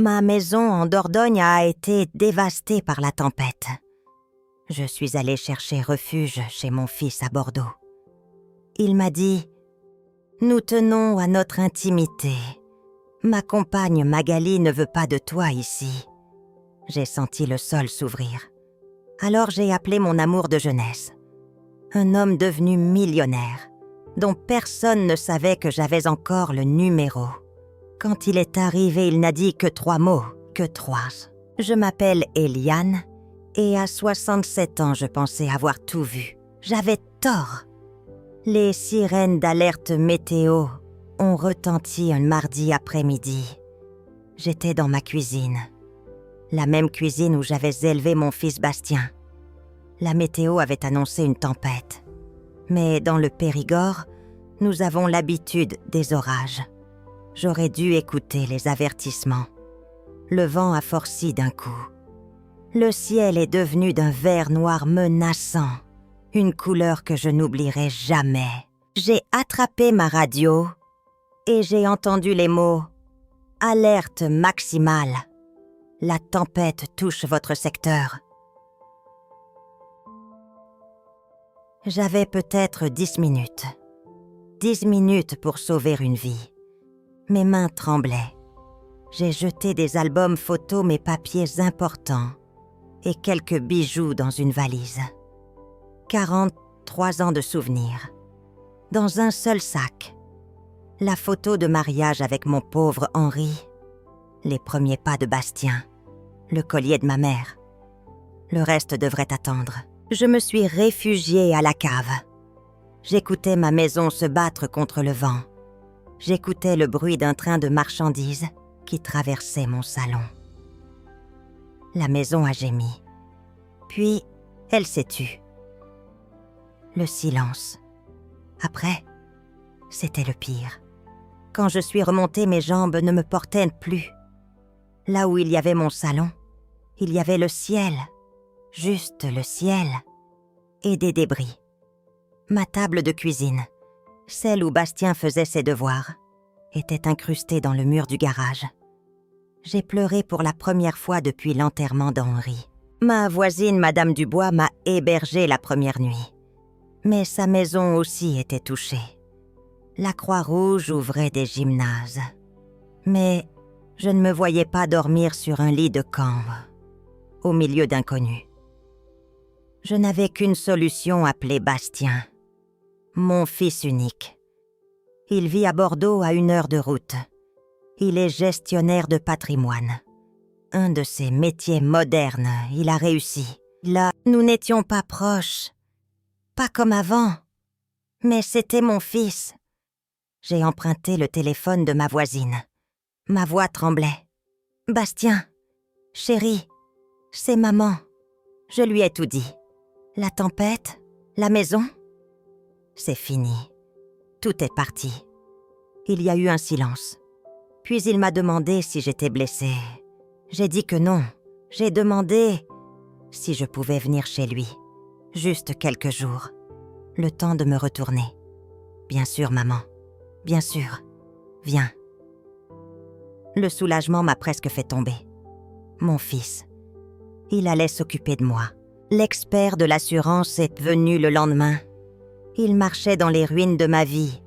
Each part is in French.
Ma maison en Dordogne a été dévastée par la tempête. Je suis allée chercher refuge chez mon fils à Bordeaux. Il m'a dit « Nous tenons à notre intimité. Ma compagne Magali ne veut pas de toi ici. » J'ai senti le sol s'ouvrir. Alors j'ai appelé mon amour de jeunesse. Un homme devenu millionnaire, dont personne ne savait que j'avais encore le numéro. Quand il est arrivé, il n'a dit que 3 mots, que 3. Je m'appelle Eliane, et à 67 ans, je pensais avoir tout vu. J'avais tort. Les sirènes d'alerte météo ont retenti un mardi après-midi. J'étais dans ma cuisine. La même cuisine où j'avais élevé mon fils Bastien. La météo avait annoncé une tempête. Mais dans le Périgord, nous avons l'habitude des orages. J'aurais dû écouter les avertissements. Le vent a forci d'un coup. Le ciel est devenu d'un vert noir menaçant, une couleur que je n'oublierai jamais. J'ai attrapé ma radio et j'ai entendu les mots « Alerte maximale. La tempête touche votre secteur. » J'avais peut-être 10 minutes. 10 minutes pour sauver une vie. Mes mains tremblaient. J'ai jeté des albums photos, mes papiers importants et quelques bijoux dans une valise. 43 ans de souvenirs. Dans un seul sac. La photo de mariage avec mon pauvre Henri. Les premiers pas de Bastien. Le collier de ma mère. Le reste devrait attendre. Je me suis réfugiée à la cave. J'écoutais ma maison se battre contre le vent. J'écoutais le bruit d'un train de marchandises qui traversait mon salon. La maison a gémi. Puis, elle s'est tue. Le silence. Après, c'était le pire. Quand je suis remontée, mes jambes ne me portaient plus. Là où il y avait mon salon, il y avait le ciel, juste le ciel, et des débris. Ma table de cuisine, celle où Bastien faisait ses devoirs, était incrustée dans le mur du garage. J'ai pleuré pour la première fois depuis l'enterrement d'Henri. Ma voisine, Madame Dubois, m'a hébergée la première nuit. Mais sa maison aussi était touchée. La Croix-Rouge ouvrait des gymnases. Mais je ne me voyais pas dormir sur un lit de camp, au milieu d'inconnus. Je n'avais qu'une solution, appeler Bastien. Mon fils unique. Il vit à Bordeaux à 1 heure de route. Il est gestionnaire de patrimoine. Un de ces métiers modernes, il a réussi. Là, nous n'étions pas proches. Pas comme avant. Mais c'était mon fils. J'ai emprunté le téléphone de ma voisine. Ma voix tremblait. « Bastien, chérie, c'est maman. » Je lui ai tout dit. La tempête, la maison. C'est fini. Tout est parti. Il y a eu un silence. Puis il m'a demandé si j'étais blessée. J'ai dit que non. J'ai demandé si je pouvais venir chez lui. Juste quelques jours. Le temps de me retourner. Bien sûr, maman. Bien sûr. Viens. Le soulagement m'a presque fait tomber. Mon fils. Il allait s'occuper de moi. L'expert de l'assurance est venu le lendemain. Il marchait dans les ruines de ma vie,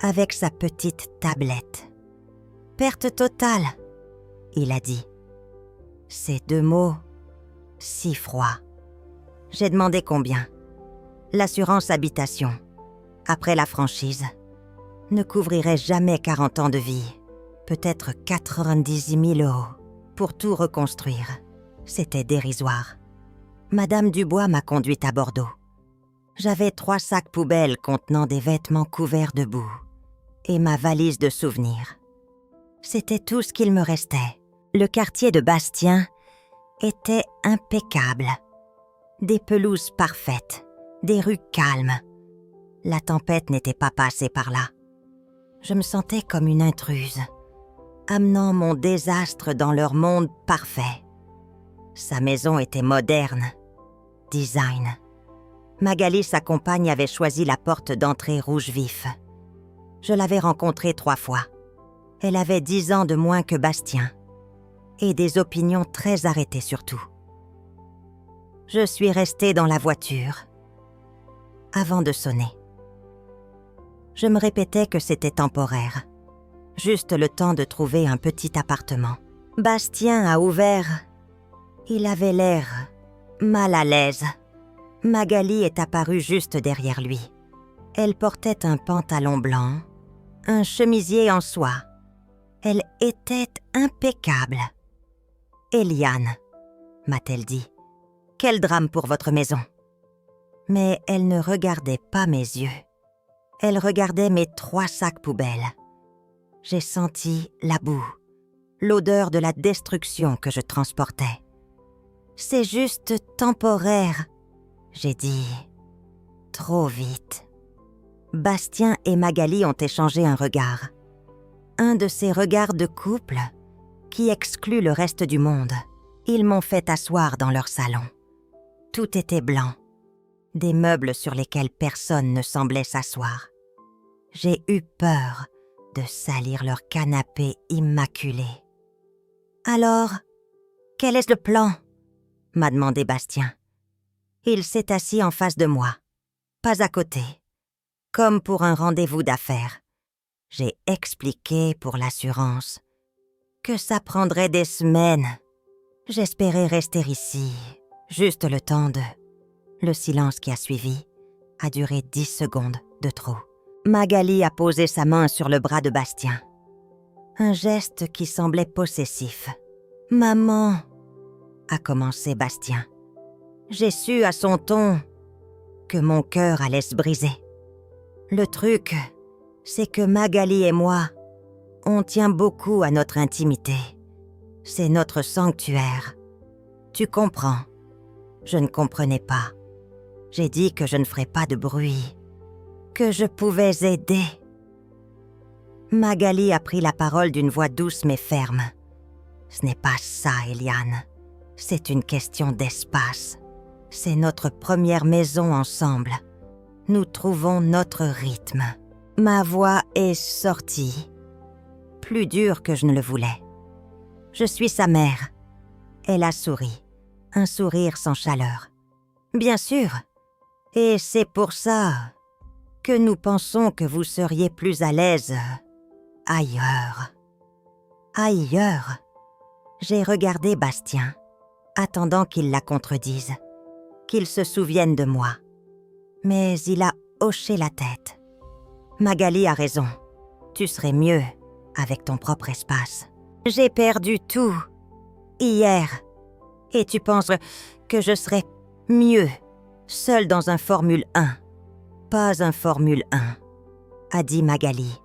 avec sa petite tablette. « Perte totale », il a dit. Ces 2 mots, si froids. J'ai demandé combien. L'assurance habitation, après la franchise, ne couvrirait jamais 40 ans de vie. Peut-être 90 000 € pour tout reconstruire. C'était dérisoire. Madame Dubois m'a conduite à Bordeaux. J'avais 3 sacs poubelles contenant des vêtements couverts de boue et ma valise de souvenirs. C'était tout ce qu'il me restait. Le quartier de Bastien était impeccable. Des pelouses parfaites, des rues calmes. La tempête n'était pas passée par là. Je me sentais comme une intruse, amenant mon désastre dans leur monde parfait. Sa maison était moderne, design. Magali, sa compagne, avait choisi la porte d'entrée rouge vif. Je l'avais rencontrée 3 fois. Elle avait 10 ans de moins que Bastien. et des opinions très arrêtées surtout. Je suis restée dans la voiture avant de sonner. Je me répétais que c'était temporaire, juste le temps de trouver un petit appartement. Bastien a ouvert. Il avait l'air mal à l'aise. Magali est apparue juste derrière lui. Elle portait un pantalon blanc, un chemisier en soie. Elle était impeccable. « Eliane, m'a-t-elle dit, quel drame pour votre maison. » Mais elle ne regardait pas mes yeux. Elle regardait mes 3 sacs poubelles. J'ai senti la boue, l'odeur de la destruction que je transportais. « C'est juste temporaire », j'ai dit, trop vite. Bastien et Magali ont échangé un regard. Un de ces regards de couple qui exclut le reste du monde. Ils m'ont fait asseoir dans leur salon. Tout était blanc, des meubles sur lesquels personne ne semblait s'asseoir. J'ai eu peur de salir leur canapé immaculé. « Alors, quel est le plan ?» m'a demandé Bastien. Il s'est assis en face de moi, pas à côté, comme pour un rendez-vous d'affaires. J'ai expliqué pour l'assurance que ça prendrait des semaines. J'espérais rester ici, juste le temps de... Le silence qui a suivi a duré 10 secondes de trop. Magali a posé sa main sur le bras de Bastien. Un geste qui semblait possessif. « Maman !» a commencé Bastien. J'ai su à son ton que mon cœur allait se briser. Le truc, c'est que Magali et moi, on tient beaucoup à notre intimité. C'est notre sanctuaire. Tu comprends? Je ne comprenais pas. J'ai dit que je ne ferais pas de bruit, que je pouvais aider. Magali a pris la parole d'une voix douce mais ferme. Ce n'est pas ça, Eliane. C'est une question d'espace. C'est notre première maison ensemble. Nous trouvons notre rythme. Ma voix est sortie, plus dure que je ne le voulais. Je suis sa mère. Elle a souri, un sourire sans chaleur. Bien sûr, et c'est pour ça que nous pensons que vous seriez plus à l'aise ailleurs. Ailleurs. J'ai regardé Bastien, attendant qu'il la contredise, qu'il se souvienne de moi. Mais il a hoché la tête. Magali a raison. Tu serais mieux avec ton propre espace. J'ai perdu tout hier. Et tu penses que je serais mieux seule dans un Formule 1. Pas un Formule 1, a dit Magali.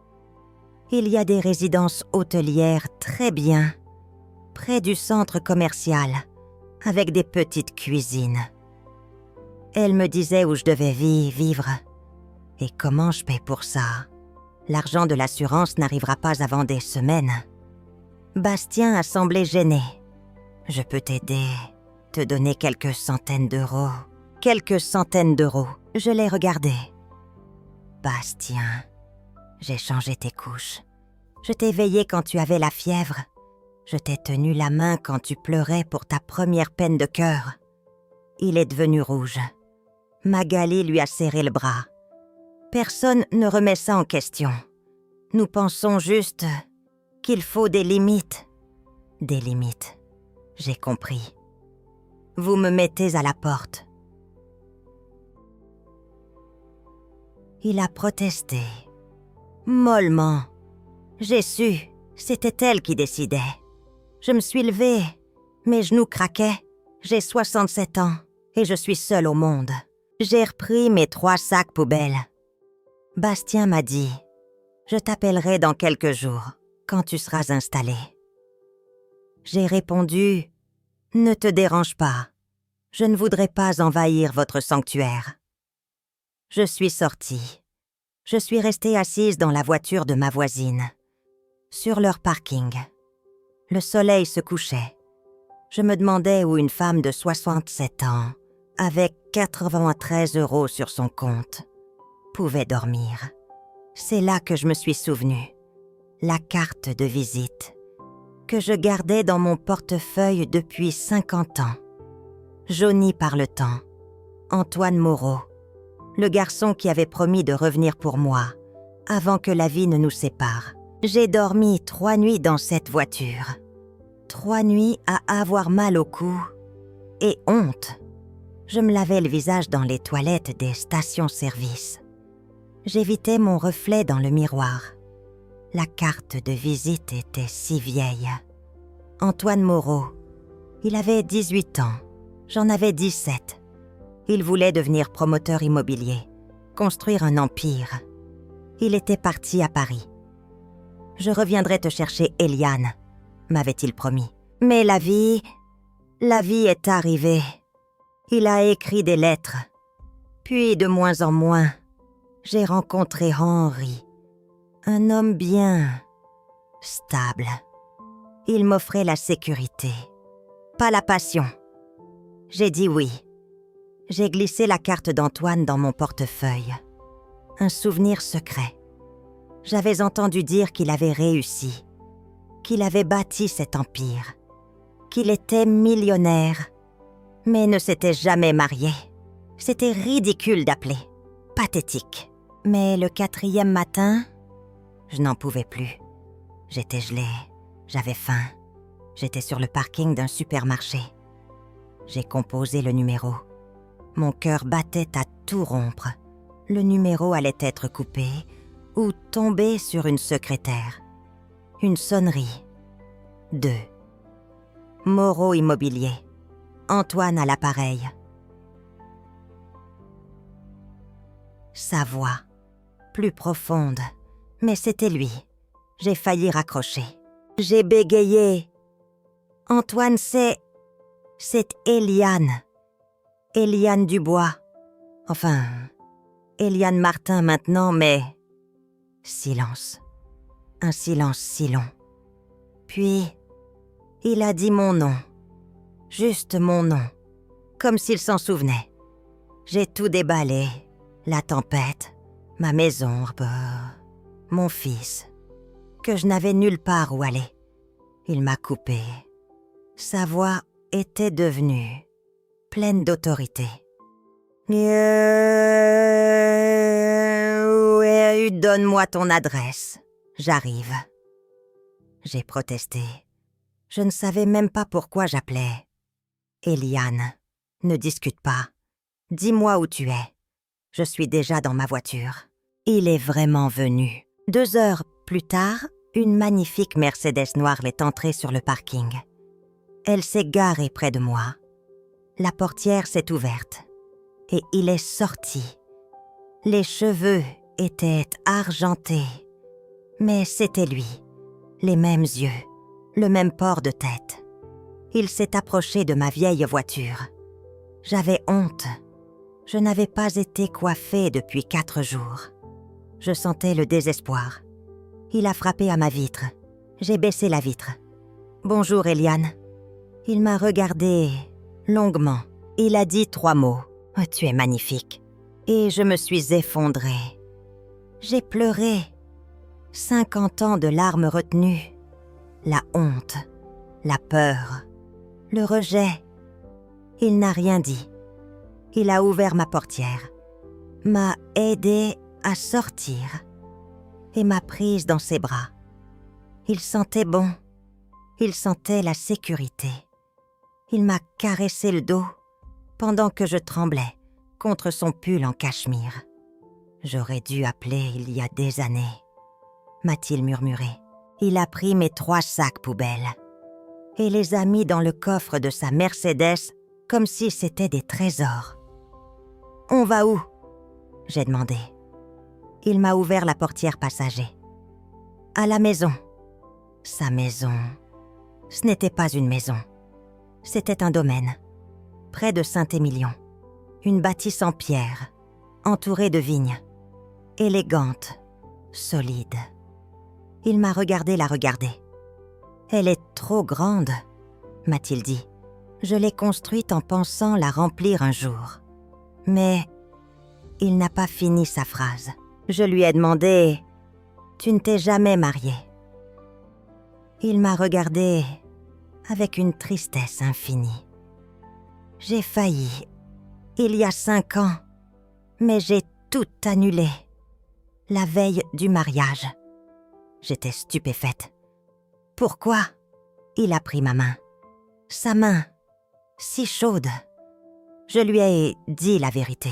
Il y a des résidences hôtelières très bien, près du centre commercial, avec des petites cuisines. Elle me disait où je devais vivre. Et comment je paie pour ça? L'argent de l'assurance n'arrivera pas avant des semaines. Bastien a semblé gêné. Je peux t'aider, te donner quelques centaines d'euros. Quelques centaines d'euros. Je l'ai regardé. Bastien, j'ai changé tes couches. Je t'ai veillé quand tu avais la fièvre. Je t'ai tenu la main quand tu pleurais pour ta première peine de cœur. Il est devenu rouge. Magali lui a serré le bras. Personne ne remet ça en question. Nous pensons juste qu'il faut des limites. Des limites. J'ai compris. Vous me mettez à la porte. Il a protesté. Mollement. J'ai su, c'était elle qui décidait. Je me suis levée, mes genoux craquaient. J'ai 67 ans et je suis seule au monde. J'ai repris mes 3 sacs poubelles. Bastien m'a dit « Je t'appellerai dans quelques jours, quand tu seras installée. » J'ai répondu « Ne te dérange pas, je ne voudrais pas envahir votre sanctuaire. » Je suis sortie. Je suis restée assise dans la voiture de ma voisine, sur leur parking. Le soleil se couchait. Je me demandais où une femme de 67 ans, avec 93 € sur son compte, pouvait dormir. C'est là que je me suis souvenue. La carte de visite que je gardais dans mon portefeuille depuis 50 ans. Jauni par le temps, Antoine Moreau, le garçon qui avait promis de revenir pour moi, avant que la vie ne nous sépare. J'ai dormi 3 nuits dans cette voiture. 3 nuits à avoir mal au cou et honte. Je me lavais le visage dans les toilettes des stations-service. J'évitais mon reflet dans le miroir. La carte de visite était si vieille. Antoine Moreau, il avait 18 ans, j'en avais 17. Il voulait devenir promoteur immobilier, construire un empire. Il était parti à Paris. « Je reviendrai te chercher Eliane », m'avait-il promis. Mais la vie est arrivée. Il a écrit des lettres. Puis, de moins en moins, j'ai rencontré Henri, un homme bien stable. Il m'offrait la sécurité, pas la passion. J'ai dit oui. J'ai glissé la carte d'Antoine dans mon portefeuille. Un souvenir secret. J'avais entendu dire qu'il avait réussi, qu'il avait bâti cet empire, qu'il était millionnaire, mais ne s'était jamais marié. C'était ridicule d'appeler, pathétique. Mais le 4e matin, je n'en pouvais plus. J'étais gelée, j'avais faim. J'étais sur le parking d'un supermarché. J'ai composé le numéro. Mon cœur battait à tout rompre. Le numéro allait être coupé ou tomber sur une secrétaire. Une sonnerie. 2. Moreau Immobilier. Antoine à l'appareil. Sa voix, plus profonde, mais c'était lui. J'ai failli raccrocher. J'ai bégayé. Antoine, c'est Eliane. Eliane Dubois. Enfin, Eliane Martin maintenant, mais... Silence. Un silence si long. Puis, il a dit mon nom. Juste mon nom. Comme s'il s'en souvenait. J'ai tout déballé. La tempête, ma maison, mon fils. Que je n'avais nulle part où aller. Il m'a coupé. Sa voix était devenue pleine d'autorité. Donne-moi ton adresse. J'arrive. J'ai protesté. Je ne savais même pas pourquoi j'appelais. Eliane, ne discute pas. Dis-moi où tu es. Je suis déjà dans ma voiture. Il est vraiment venu. 2 heures plus tard, une magnifique Mercedes noire l'est entrée sur le parking. Elle s'est garée près de moi. La portière s'est ouverte. Et il est sorti. Les cheveux étaient argentés. Mais c'était lui. Les mêmes yeux. Le même port de tête. Il s'est approché de ma vieille voiture. J'avais honte. Je n'avais pas été coiffée depuis 4 jours. Je sentais le désespoir. Il a frappé à ma vitre. J'ai baissé la vitre. « Bonjour, Eliane. » Il m'a regardée longuement. Il a dit 3 mots. « Tu es magnifique. » Et je me suis effondrée. J'ai pleuré. 50 ans de larmes retenues. La honte, la peur, le rejet. Il n'a rien dit. Il a ouvert ma portière, m'a aidée à sortir et m'a prise dans ses bras. Il sentait bon. Il sentait la sécurité. Il m'a caressé le dos pendant que je tremblais contre son pull en cachemire. J'aurais dû appeler il y a des années, m'a-t-il murmuré. Il a pris mes 3 sacs poubelles et les a mis dans le coffre de sa Mercedes comme si c'était des trésors. « On va où ?» j'ai demandé. Il m'a ouvert la portière passager. « À la maison. » Sa maison. Ce n'était pas une maison. C'était un domaine, près de Saint-Émilion. Une bâtisse en pierre, entourée de vignes. Élégante, solide. Il m'a regardé la regarder. « Elle est trop grande, » m'a-t-il dit. Je l'ai construite en pensant la remplir un jour. Mais il n'a pas fini sa phrase. Je lui ai demandé « Tu ne t'es jamais mariée ?» Il m'a regardée avec une tristesse infinie. J'ai failli, il y a 5 ans, mais j'ai tout annulé. La veille du mariage. J'étais stupéfaite. Pourquoi? Il a pris ma main. Sa main, si chaude. Je lui ai dit la vérité.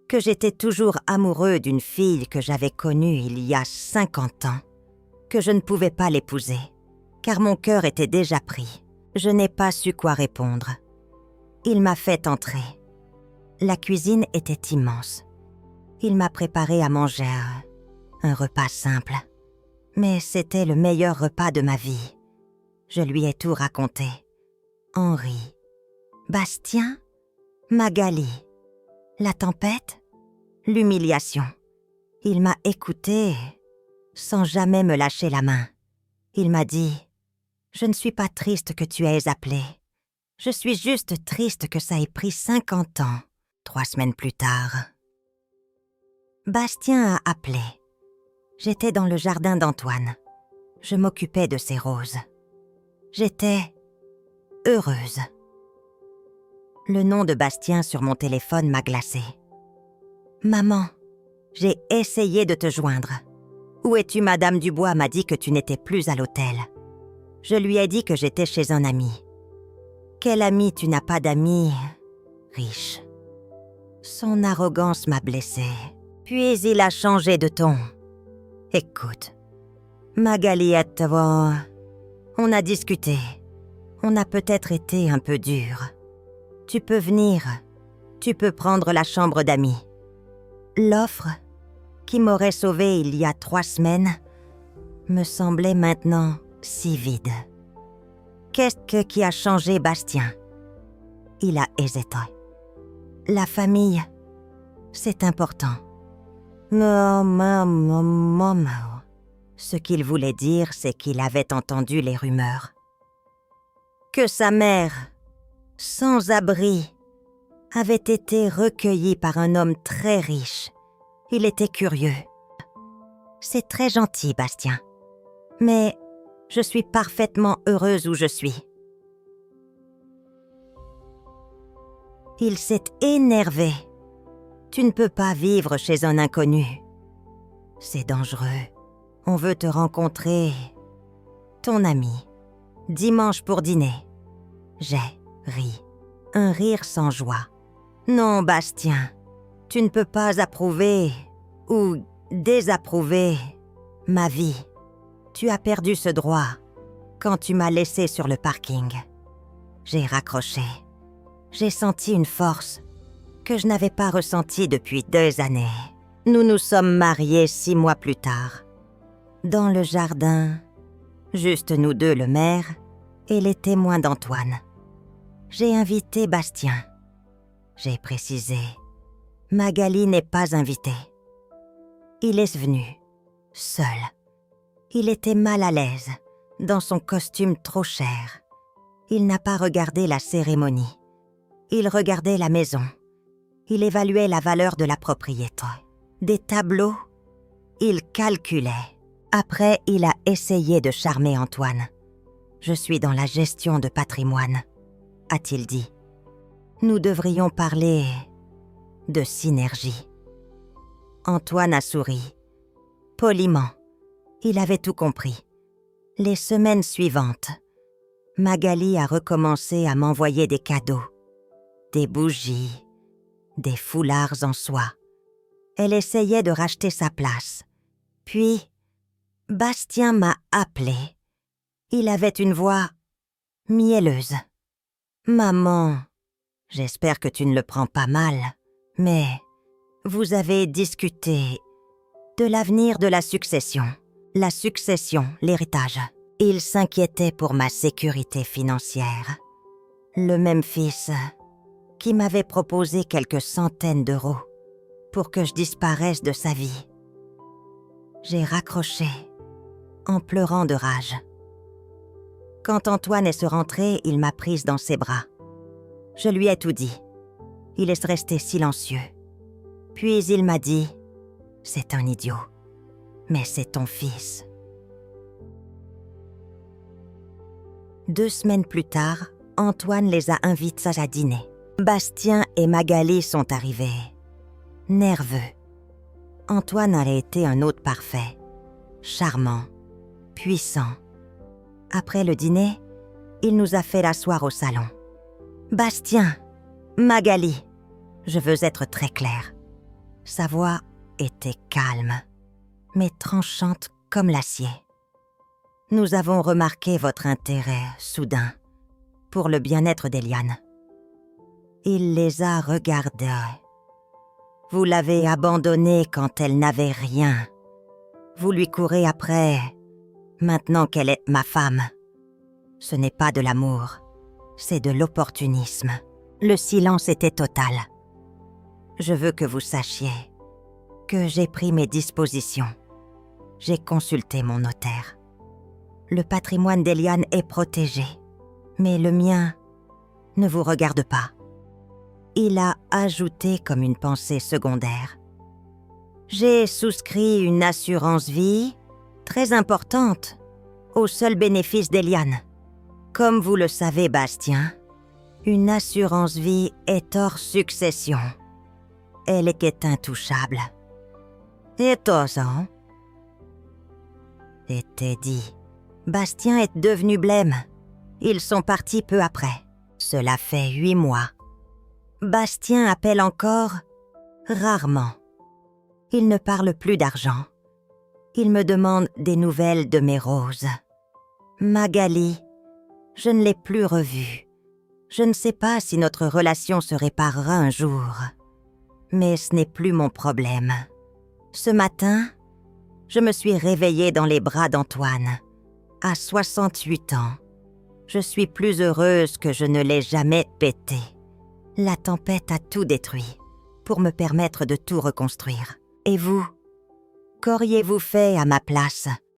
Que j'étais toujours amoureux d'une fille que j'avais connue il y a 50 ans. Que je ne pouvais pas l'épouser, car mon cœur était déjà pris. Je n'ai pas su quoi répondre. Il m'a fait entrer. La cuisine était immense. Il m'a préparé à manger un repas simple. Mais c'était le meilleur repas de ma vie. Je lui ai tout raconté. Henri, Bastien, Magali, la tempête, l'humiliation. Il m'a écoutée sans jamais me lâcher la main. Il m'a dit « Je ne suis pas triste que tu aies appelé. Je suis juste triste que ça ait pris 50 ans. » 3 semaines plus tard. Bastien a appelé. J'étais dans le jardin d'Antoine. Je m'occupais de ses roses. J'étais heureuse. Le nom de Bastien sur mon téléphone m'a glacée. « Maman, j'ai essayé de te joindre. Où es-tu, Madame Dubois m'a dit que tu n'étais plus à l'hôtel. Je lui ai dit que j'étais chez un ami. Quel ami, tu n'as pas d'amis riche. » Son arrogance m'a blessée. Puis il a changé de ton. « Écoute, Magali et toi, on a discuté. On a peut-être été un peu dur. Tu peux venir. Tu peux prendre la chambre d'amis. » L'offre, qui m'aurait sauvée il y a 3 semaines, me semblait maintenant si vide. Qu'est-ce qui a changé Bastien? Il a hésité. La famille, c'est important. Ce qu'il voulait dire, c'est qu'il avait entendu les rumeurs. Que sa mère, sans abri, avait été recueillie par un homme très riche. Il était curieux. C'est très gentil, Bastien. Mais je suis parfaitement heureuse où je suis. Il s'est énervé. Tu ne peux pas vivre chez un inconnu. C'est dangereux. On veut te rencontrer. Ton ami. Dimanche pour dîner. J'ai ri. Un rire sans joie. Non, Bastien. Tu ne peux pas approuver ou désapprouver ma vie. Tu as perdu ce droit quand tu m'as laissé sur le parking. J'ai raccroché. J'ai senti une force que je n'avais pas ressentie depuis 2 années. Nous nous sommes mariés 6 mois plus tard. Dans le jardin, juste nous deux, le maire, et les témoins d'Antoine. J'ai invité Bastien. J'ai précisé. Magali n'est pas invitée. Il est venu, seul. Il était mal à l'aise, dans son costume trop cher. Il n'a pas regardé la cérémonie. Il regardait la maison. Il évaluait la valeur de la propriété. Des tableaux, il calculait. Après, il a essayé de charmer Antoine. « Je suis dans la gestion de patrimoine », a-t-il dit. Nous devrions parler de synergie. Antoine a souri. Poliment. Il avait tout compris. Les semaines suivantes, Magali a recommencé à m'envoyer des cadeaux. Des bougies, des foulards en soie. Elle essayait de racheter sa place. Puis, Bastien m'a appelé. Il avait une voix mielleuse. « Maman, j'espère que tu ne le prends pas mal, mais vous avez discuté de l'avenir de la succession. La succession, l'héritage. Il s'inquiétait pour ma sécurité financière. Le même fils qui m'avait proposé quelques centaines d'euros pour que je disparaisse de sa vie. » J'ai raccroché, en pleurant de rage. Quand Antoine est rentré, il m'a prise dans ses bras. Je lui ai tout dit. Il est resté silencieux. Puis il m'a dit « C'est un idiot, mais c'est ton fils. » 2 semaines plus tard, Antoine les a invités à dîner. Bastien et Magali sont arrivés. Nerveux. Antoine avait été un hôte parfait. Charmant. Puissant. Après le dîner, il nous a fait asseoir au salon. « Bastien, Magali, je veux être très claire. » Sa voix était calme, mais tranchante comme l'acier. « Nous avons remarqué votre intérêt soudain pour le bien-être d'Eliane. » Il les a regardés. « Vous l'avez abandonnée quand elle n'avait rien. Vous lui courez après, maintenant qu'elle est ma femme. Ce n'est pas de l'amour, c'est de l'opportunisme. » Le silence était total. Je veux que vous sachiez que j'ai pris mes dispositions. J'ai consulté mon notaire. Le patrimoine d'Eliane est protégé, mais le mien ne vous regarde pas. Il a ajouté comme une pensée secondaire. J'ai souscrit une assurance vie très importante au seul bénéfice d'Eliane. Comme vous le savez, Bastien, une assurance vie est hors succession. Elle est intouchable. Et tosant. Était dit. Bastien est devenu blême. Ils sont partis peu après. Cela fait 8 mois. Bastien appelle encore rarement. Il ne parle plus d'argent. Il me demande des nouvelles de mes roses. Magali, je ne l'ai plus revue. Je ne sais pas si notre relation se réparera un jour. Mais ce n'est plus mon problème. Ce matin, je me suis réveillée dans les bras d'Antoine. À 68 ans, je suis plus heureuse que je ne l'ai jamais pété. La tempête a tout détruit pour me permettre de tout reconstruire. Et vous, qu'auriez-vous fait à ma place ?